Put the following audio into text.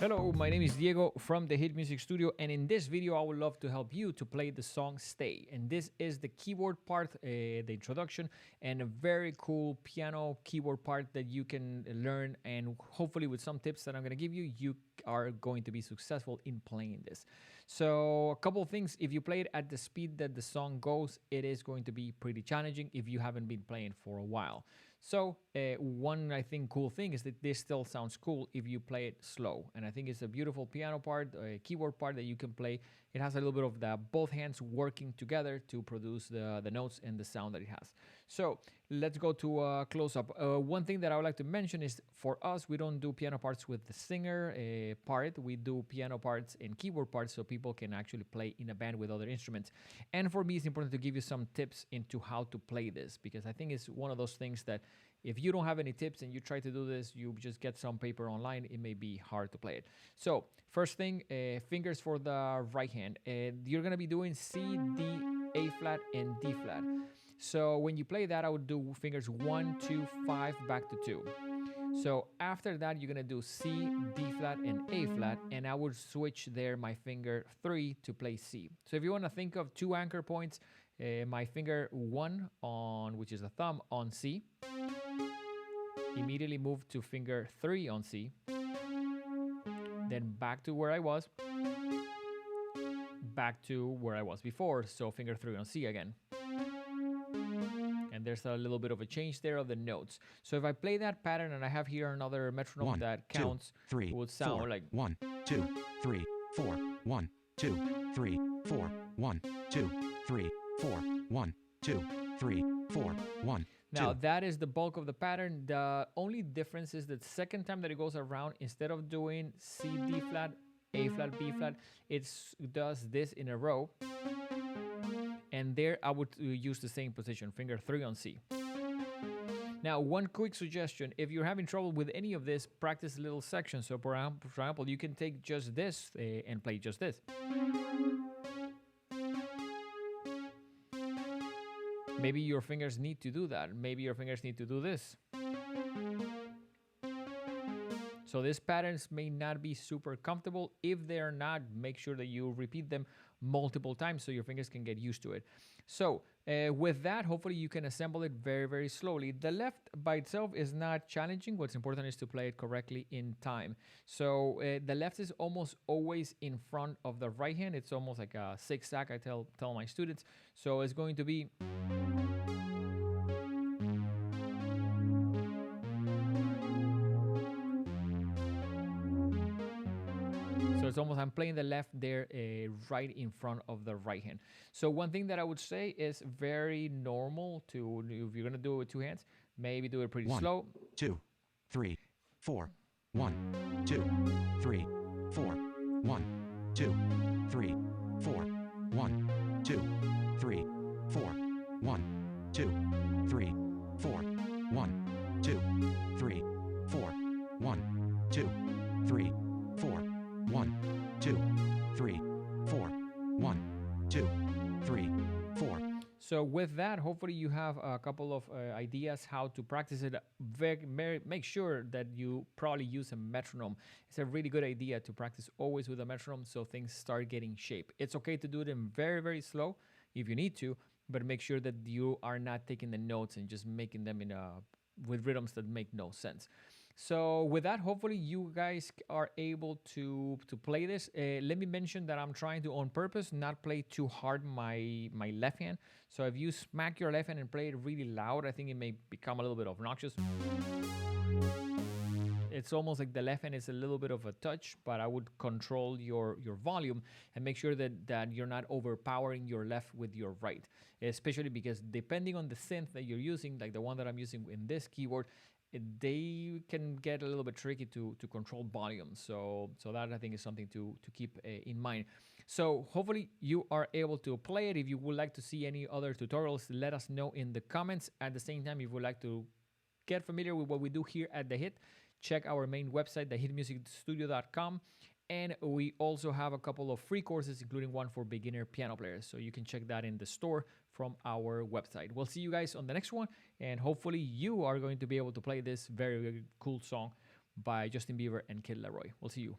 Hello, my name is Diego from the Hit Music Studio, and in this video I would love to help you to play the song Stay. And this is the keyboard part, the introduction, and a very cool piano keyboard part that you can learn, and hopefully with some tips that I'm going to give you, you are going to be successful in playing this. So a couple of things: if you play it at the speed that the song goes, it is going to be pretty challenging if you haven't been playing for a while. So one, I think, cool thing is that this still sounds cool if you play it slow. And I think it's a beautiful piano part, a keyboard part that you can play. It has a little bit of the both hands working together to produce the notes and the sound that it has. So let's go to a close-up. One thing that I would like to mention is for us, we don't do piano parts with the singer part. We do piano parts and keyboard parts so people can actually play in a band with other instruments. And for me, it's important to give you some tips into how to play this, because I think it's one of those things that if you don't have any tips and you try to do this, you just get some paper online, it may be hard to play it. So first thing, fingers for the right hand. You're going to be doing C, D, A flat, and D flat. So when you play that, I would do fingers 1, 2, 5, back to 2. So after that, you're going to do C, D flat, and A flat, and I would switch there my finger 3 to play C. So if you want to think of two anchor points, my finger 1 on, which is the thumb, on C, immediately move to finger 3 on C, then back to where I was, back to where I was before, so finger 3 on C again. And there's a little bit of a change there of the notes. So if I play that pattern and I have here another metronome that counts, 2, 3, it would sound 4, like 1, 2, 3, 4, 1, 2, 3, 4, 1, 2, 3, 4, 1, 2, 3, 4, 1. Now that is the bulk of the pattern. The only difference is that second time that it goes around, instead of doing C, D flat, A flat, B flat, it does this in a row. And there I would use the same position, finger 3 on C. Now, one quick suggestion: if you're having trouble with any of this, practice little sections. So for example, you can take just this and play just this. Maybe your fingers need to do that. Maybe your fingers need to do this. So these patterns may not be super comfortable. If they're not, make sure that you repeat them multiple times so your fingers can get used to it. So with that, hopefully you can assemble it very, very slowly. The left by itself is not challenging. What's important is to play it correctly in time. So the left is almost always in front of the right hand. It's almost like a zigzag, I tell my students. So it's going to be... So it's almost, I'm playing the left there right in front of the right hand. So one thing that I would say is very normal to, if you're going to do it with two hands, maybe do it pretty slow. 1, 2, 3, 4, 1, 2, 3, 4, 1, 2, 3, 4, 1, 2, 3, 4, 1, 2, 3, 4, 1, 2, 3, 4, 1, 2, 3, 4. 1, 2, 3, 4, 1, 2, 3, 4. So with that, hopefully you have a couple of ideas how to practice it. Make sure that you probably use a metronome. It's a really good idea to practice always with a metronome so things start getting shape. It's okay to do them very, very slow if you need to, but make sure that you are not taking the notes and just making them with rhythms that make no sense. So with that, hopefully you guys are able to play this. Let me mention that I'm trying to, on purpose, not play too hard my left hand. So if you smack your left hand and play it really loud, I think it may become a little bit obnoxious. It's almost like the left hand is a little bit of a touch, but I would control your volume and make sure that you're not overpowering your left with your right. Especially because depending on the synth that you're using, like the one that I'm using in this keyboard, they can get a little bit tricky to control volume. So that I think is something to keep in mind. So hopefully you are able to play it. If you would like to see any other tutorials, let us know in the comments. At the same time, if you would like to get familiar with what we do here at The Hit, check our main website, thehitmusicstudio.com. And we also have a couple of free courses, including one for beginner piano players. So you can check that in the store from our website. We'll see you guys on the next one. And hopefully you are going to be able to play this very, very cool song by Justin Bieber and Kid Laroi. We'll see you.